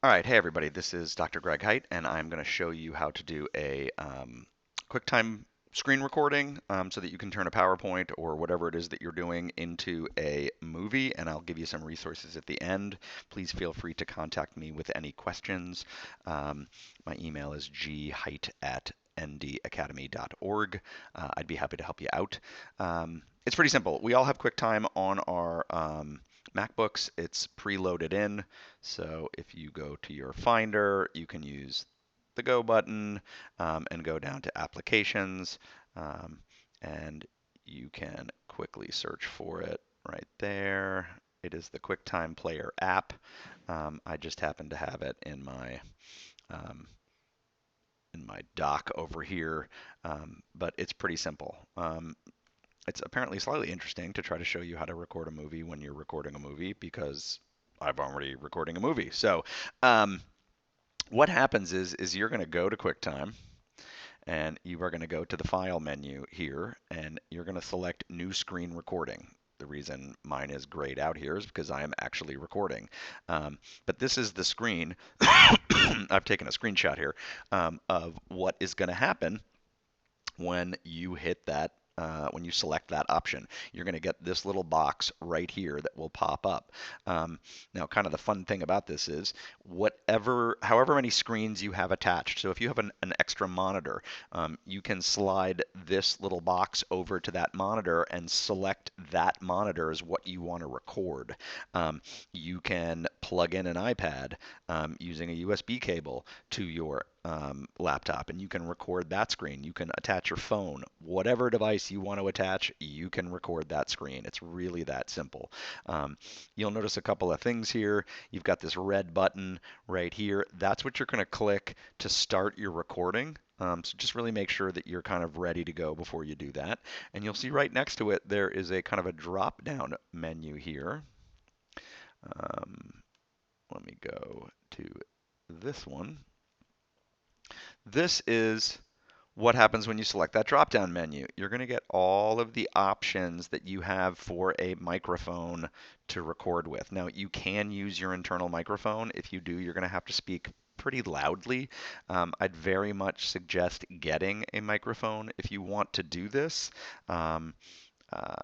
All right, hey everybody, this is Dr. Greg Height, and I'm going to show you how to do a QuickTime screen recording so that you can turn a PowerPoint or whatever it is that you're doing into a movie, and I'll give you some resources at the end. Please feel free to contact me with any questions. My email is gheit@ndacademy.org. I'd be happy to help you out. It's pretty simple. We all have QuickTime on our MacBooks. It's preloaded in. So if you go to your Finder, you can use the Go button and go down to Applications, um, and you can quickly search for it right there. It is the QuickTime Player app. I just happen to have it um, in my dock over here, but it's pretty simple. It's apparently slightly interesting to try to show you how to record a movie when you're recording a movie because I'm already recording a movie. So um, what happens is you're going to go to QuickTime and you are going to go to the File menu here and you're going to select New Screen Recording. The reason mine is grayed out here is because I am actually recording. But this is the screen. I've taken a screenshot here of what is going to happen when you hit that when you select that option. You're going to get this little box right here that will pop up. Now, kind of the fun thing about this is however many screens you have attached. So if you have an extra monitor, you can slide this little box over to that monitor and select that monitor as what you want to record. You can plug in an iPad using a USB cable to your laptop, and you can record that screen. You can attach your phone, whatever device you want to attach, you can record that screen. It's really that simple. You'll notice a couple of things here. You've got this red button right here. That's what you're going to click to start your recording. So just really make sure that you're kind of ready to go before you do that. And you'll see right next to it, there is a kind of a drop down menu here. Um, Let me go to this one. This is what happens when you select that drop-down menu. You're going to get all of the options that you have for a microphone to record with. Now, you can use your internal microphone. If you do, you're going to have to speak pretty loudly. I'd very much suggest getting a microphone if you want to do this. Um, uh,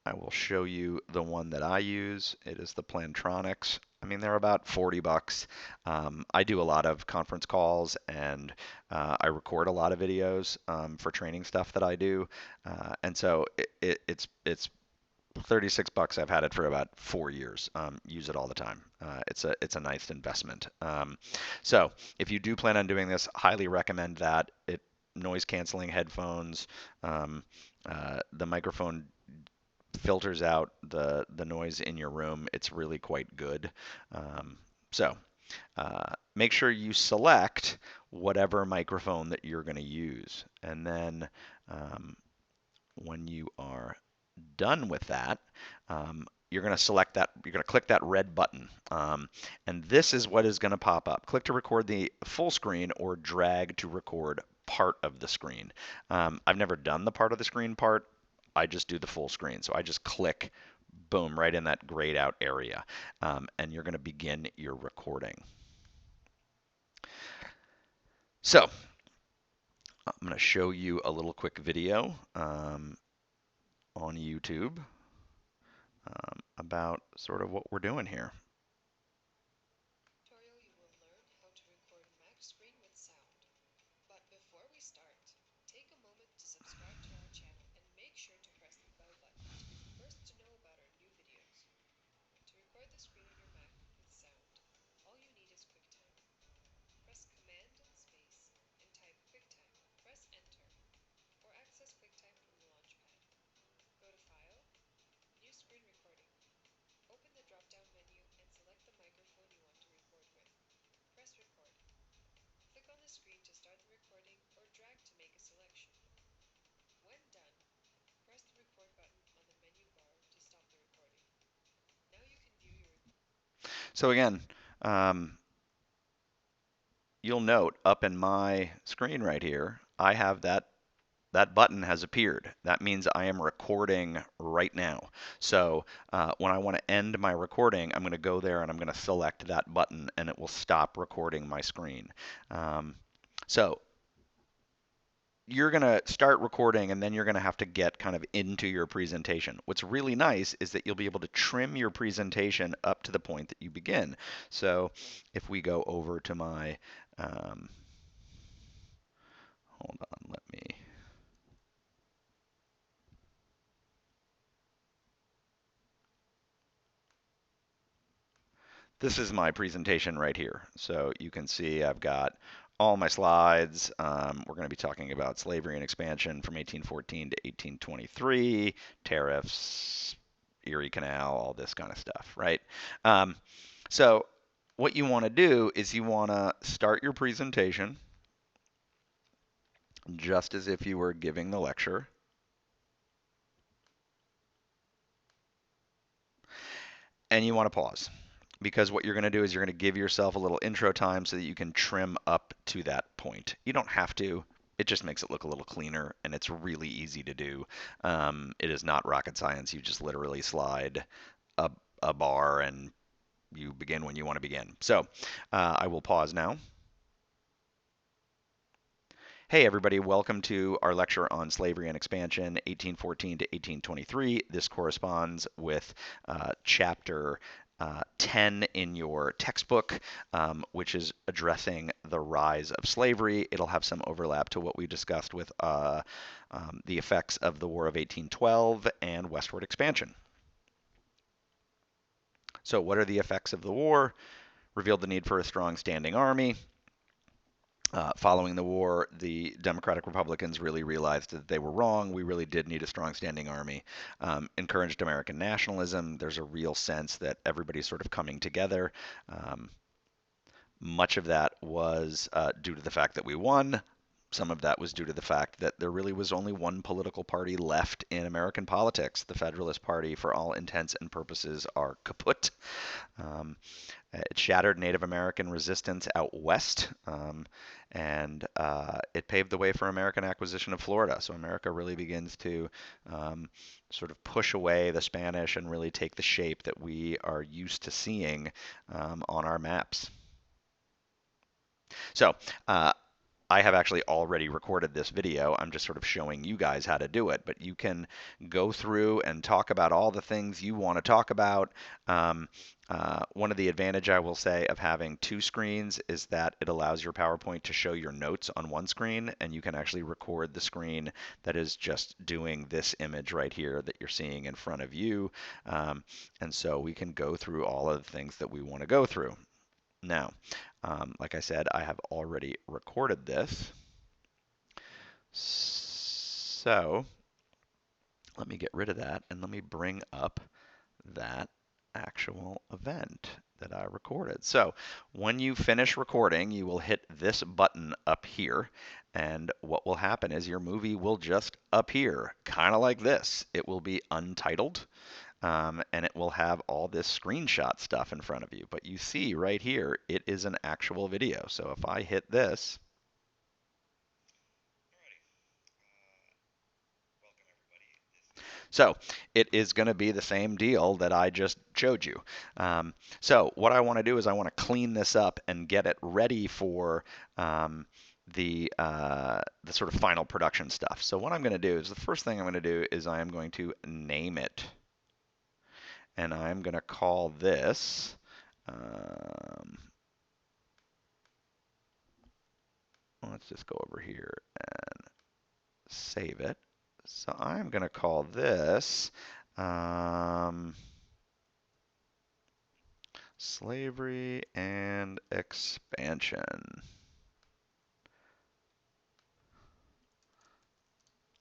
I will show you the one that I use. It is the Plantronics. I mean, they're about 40 bucks. I do a lot of conference calls and I record a lot of videos for training stuff that I do. And so it's 36 bucks. I've had it for about 4 years. Use it all the time. It's a nice investment. So if you do plan on doing this, highly recommend that. It noise canceling headphones. The microphone filters out the noise in your room. It's really quite good. So make sure you select whatever microphone that you're going to use. And then when you are done with that, you're going to select that, you're going to click that red button. And this is what is going to pop up. Click to record the full screen or drag to record part of the screen. I've never done the part of the screen part. I just do the full screen. So I just click, boom, right in that grayed out area. And you're going to begin your recording. So I'm going to show you a little quick video on YouTube about sort of what we're doing here. So again, um, you'll note up in my screen right here, I have that that button has appeared. That means I am recording right now. So when I want to end my recording, I'm going to go there and I'm going to select that button and it will stop recording my screen. Um, so you're going to start recording and then you're going to have to get kind of into your presentation. What's really nice is that you'll be able to trim your presentation up to the point that you begin. So if we go over to my, um, hold on, let me, this is my presentation right here. So you can see I've got all my slides. We're going to be talking about slavery and expansion from 1814 to 1823, tariffs, Erie Canal, all this kind of stuff, right? Um, so what you want to do is you want to start your presentation just as if you were giving the lecture. And you want to pause because what you're going to do is you're going to give yourself a little intro time so that you can trim up to that point. You don't have to. It just makes it look a little cleaner, and it's really easy to do. It is not rocket science. You just literally slide a, a bar and you begin when you want to begin. So I will pause now. Hey, everybody, welcome to our lecture on slavery and expansion, 1814 to 1823. This corresponds with chapter 10 in your textbook, which is addressing the rise of slavery. It'll have some overlap to what we discussed with the effects of the War of 1812 and westward expansion. So, what are the effects of the war? Revealed the need for a strong standing army. Following the war, the Democratic Republicans really realized that they were wrong. We really did need a strong standing army. Encouraged American nationalism. There's a real sense that everybody's sort of coming together. Much of that was due to the fact that we won. Some of that was due to the fact that there really was only one political party left in American politics. The Federalist Party, for all intents and purposes, are kaput. Um, it shattered Native American resistance out west, and it paved the way for American acquisition of Florida. So America really begins to sort of push away the Spanish and really take the shape that we are used to seeing on our maps. So I have actually already recorded this video. I'm just sort of showing you guys how to do it, but you can go through and talk about all the things you want to talk about. One of the advantage I will say of having two screens is that it allows your PowerPoint to show your notes on one screen, and you can actually record the screen that is just doing this image right here that you're seeing in front of you. And so we can go through all of the things that we want to go through. Now, like I said, I have already recorded this. So let me get rid of that and let me bring up that actual event that I recorded. So when you finish recording, you will hit this button up here. And what will happen is your movie will just appear, kind of like this. It will be untitled. And it will have all this screenshot stuff in front of you. But you see right here, it is an actual video. So if I hit this, so it is going to be the same deal that I just showed you. So what I want to do is I want to clean this up and get it ready for the sort of final production stuff. So what I'm going to do is the first thing I'm going to do is I am going to name it. And I'm going to call this let's just go over here and save it. So I'm going to call this Slavery and Expansion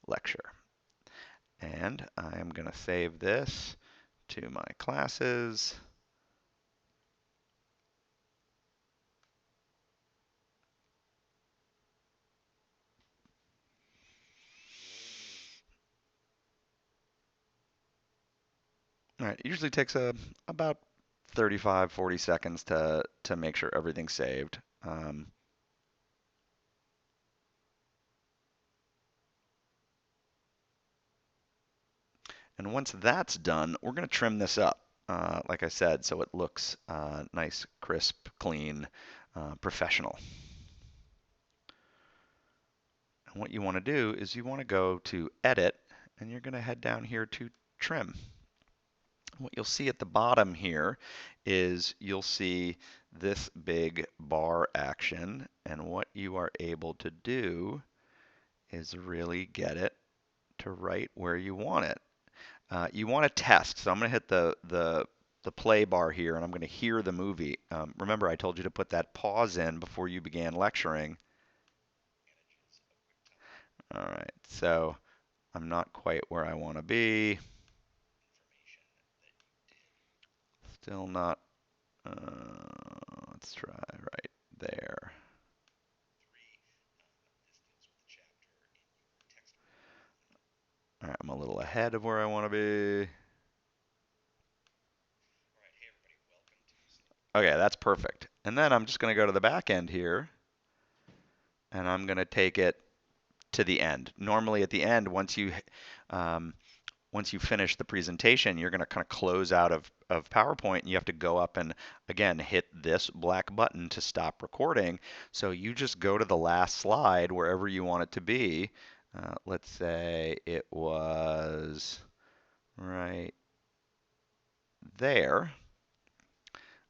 Lecture. And I'm going to save this to my classes. All right, it usually takes about 35, 40 seconds to make sure everything's saved. And once that's done, we're going to trim this up, like I said, so it looks nice, crisp, clean, professional. And what you want to do is you want to go to Edit, and you're going to head down here to Trim. What you'll see at the bottom here is you'll see this big bar action, and what you are able to do is really get it to right where you want it. You want to test, so I'm going to hit the play bar here, and I'm going to hear the movie. Remember, I told you to put that pause in before you began lecturing. All right, so I'm not quite where I want to be. Still not. Let's try right there. All right, I'm a little ahead of where I want to be. Okay, that's perfect. And then I'm just going to go to the back end here, and I'm going to take it to the end. Normally, at the end, um, once you finish the presentation, you're going to kind of close out of PowerPoint, and you have to go up and again hit this black button to stop recording. So you just go to the last slide wherever you want it to be. Let's say it was right there,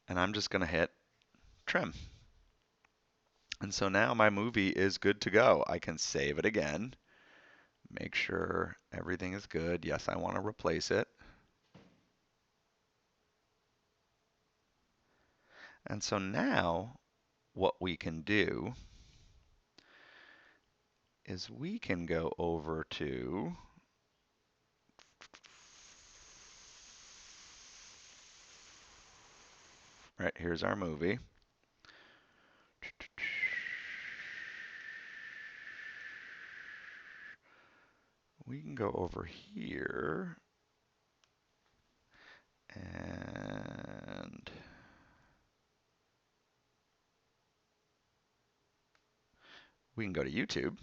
and I'm just going to hit trim. And so now my movie is good to go. I can save it again, make sure everything is good. Yes, I want to replace it. And so now what we can do is we can go over to right here's our movie. We can go over here and we can go to YouTube.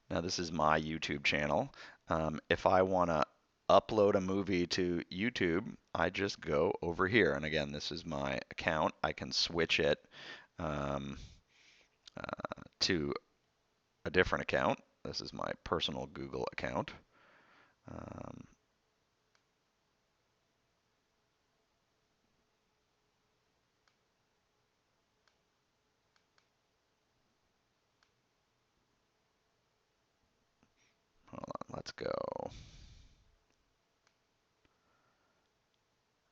Now this is my YouTube channel. If I want to upload a movie to YouTube, I just go over here. And again, this is my account. I can switch it um, to a different account. This is my personal Google account. Um, Hold on, let's go.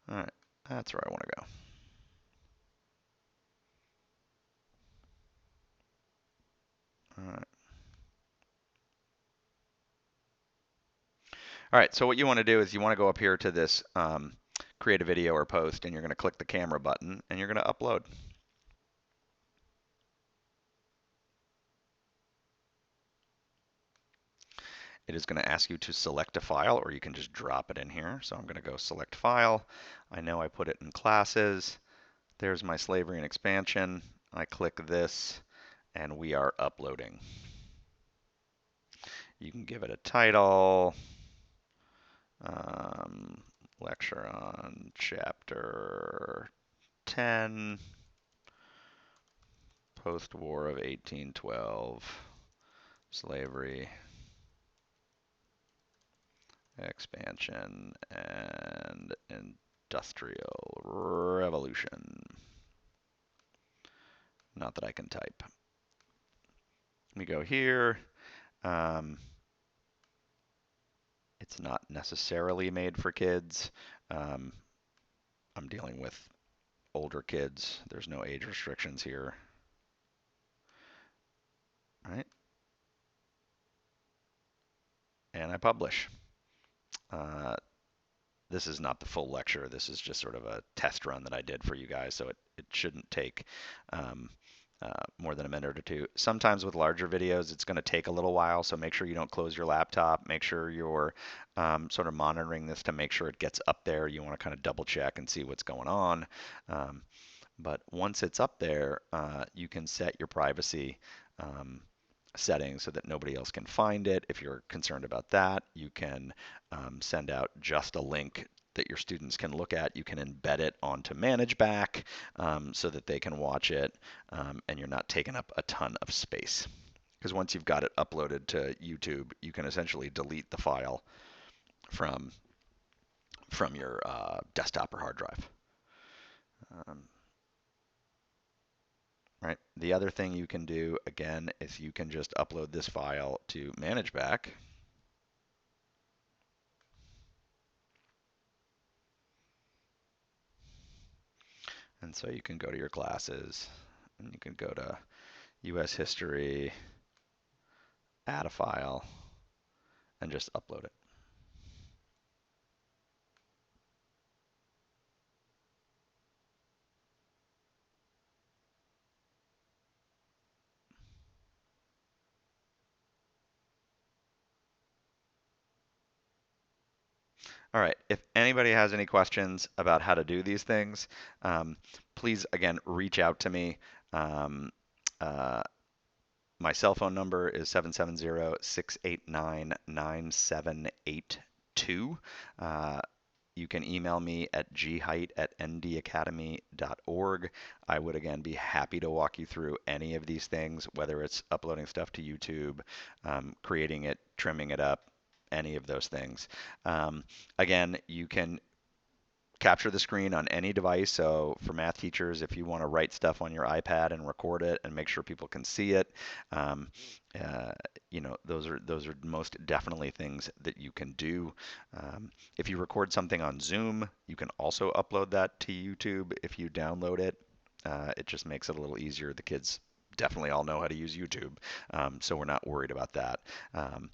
All right, that's where I want to go. All right. All right, so what you want to do is you want to go up here to this create a video or post, and you're going to click the camera button, and you're going to upload. It is going to ask you to select a file, or you can just drop it in here. So I'm going to go select file. I know I put it in classes. There's my slavery and expansion. I click this, and we are uploading. You can give it a title. Um, Lecture on chapter 10, post-war of 1812, slavery, expansion, and industrial revolution. Not that I can type. We go here. Um, it's not necessarily made for kids. Um, I'm dealing with older kids. There's no age restrictions here. All right. And I publish. Uh, this is not the full lecture. This is just sort of a test run that I did for you guys, so it shouldn't take um, more than a minute or two. Sometimes with larger videos, it's going to take a little while, so make sure you don't close your laptop. Make sure you're sort of monitoring this to make sure it gets up there. You want to kind of double check and see what's going on. But once it's up there, you can set your privacy. settings so that nobody else can find it. If you're concerned about that, you can send out just a link that your students can look at. You can embed it onto ManageBack so that they can watch it, and you're not taking up a ton of space. Because once you've got it uploaded to YouTube, you can essentially delete the file from from your desktop or hard drive. Um, right. The other thing you can do again is you can just upload this file to ManageBack. And so you can go to your classes and you can go to US history, add a file, and just upload it. All right. If anybody has any questions about how to do these things, please, again, reach out to me. Um, uh, my cell phone number is 770-689-9782. You can email me at gheight@ndacademy.org. I would again be happy to walk you through any of these things, whether it's uploading stuff to YouTube, creating it, trimming it up, any of those things. Again, you can capture the screen on any device. So for math teachers, if you want to write stuff on your iPad and record it and make sure people can see it, um, uh, those are most definitely things that you can do. If you record something on Zoom, you can also upload that to YouTube if you download it. It just makes it a little easier. The kids definitely all know how to use YouTube, so we're not worried about that. Um,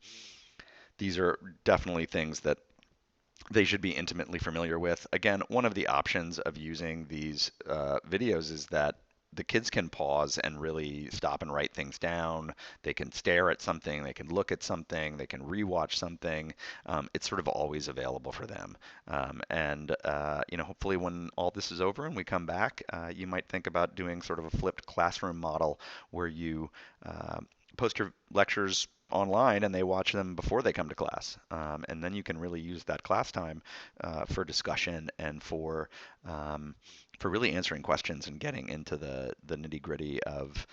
these are definitely things that they should be intimately familiar with. Again, one of the options of using these videos is that the kids can pause and really stop and write things down. They can stare at something, they can look at something, they can rewatch something. It's sort of always available for them. And hopefully when all this is over and we come back, you might think about doing sort of a flipped classroom model where you uh, post your lectures online and they watch them before they come to class. And then you can really use that class time for discussion and for really answering questions and getting into the nitty gritty of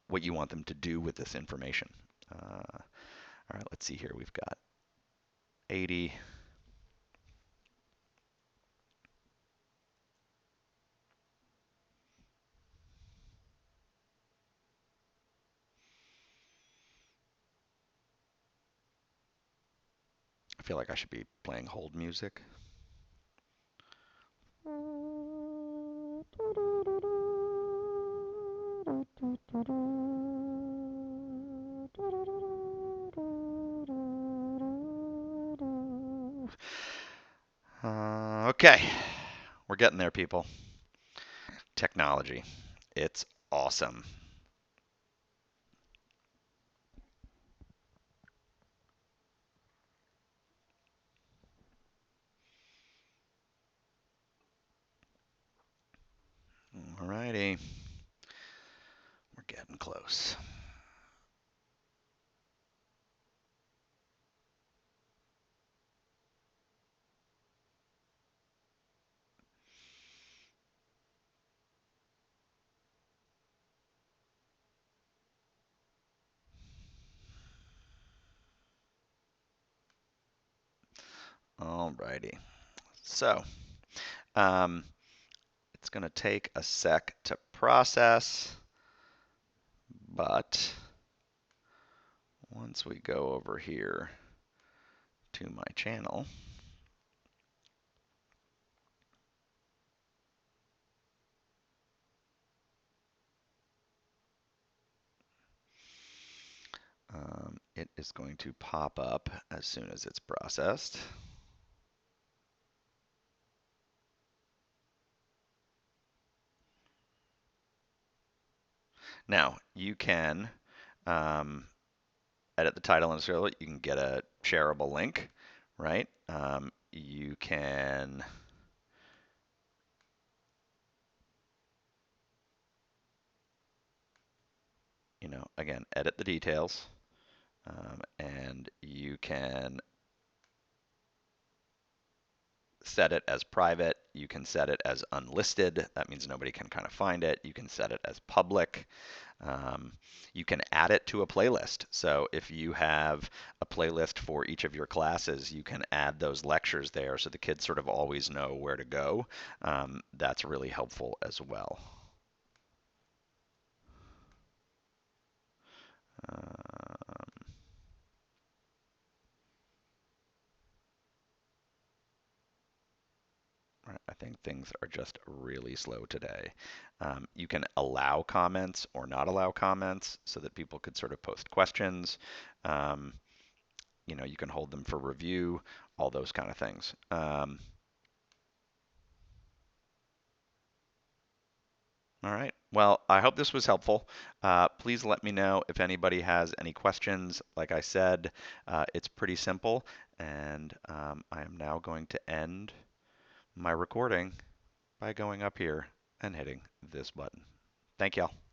what you want them to do with this information. All right, let's see here. We've got 80. I feel like I should be playing hold music. Okay, we're getting there, people. Technology. It's awesome. Alrighty, we're getting close. Alrighty, so um, it's going to take a sec to process, but once we go over here to my channel, it is going to pop up as soon as it's processed. Now, you can edit the title and so you can get a shareable link, right? You can again, edit the details, and you can set it as private. You can set it as unlisted. That means nobody can kind of find it. You can set it as public. Um, you can add it to a playlist. So if you have a playlist for each of your classes, you can add those lectures there so the kids sort of always know where to go. That's really helpful as well. Um, right, I think things are just really slow today. You can allow comments or not allow comments so that people could sort of post questions. Um, you can hold them for review, all those kind of things. All right. Well, I hope this was helpful. Please let me know if anybody has any questions. Like I said, it's pretty simple, and I am now going to end my recording by going up here and hitting this button. Thank y'all.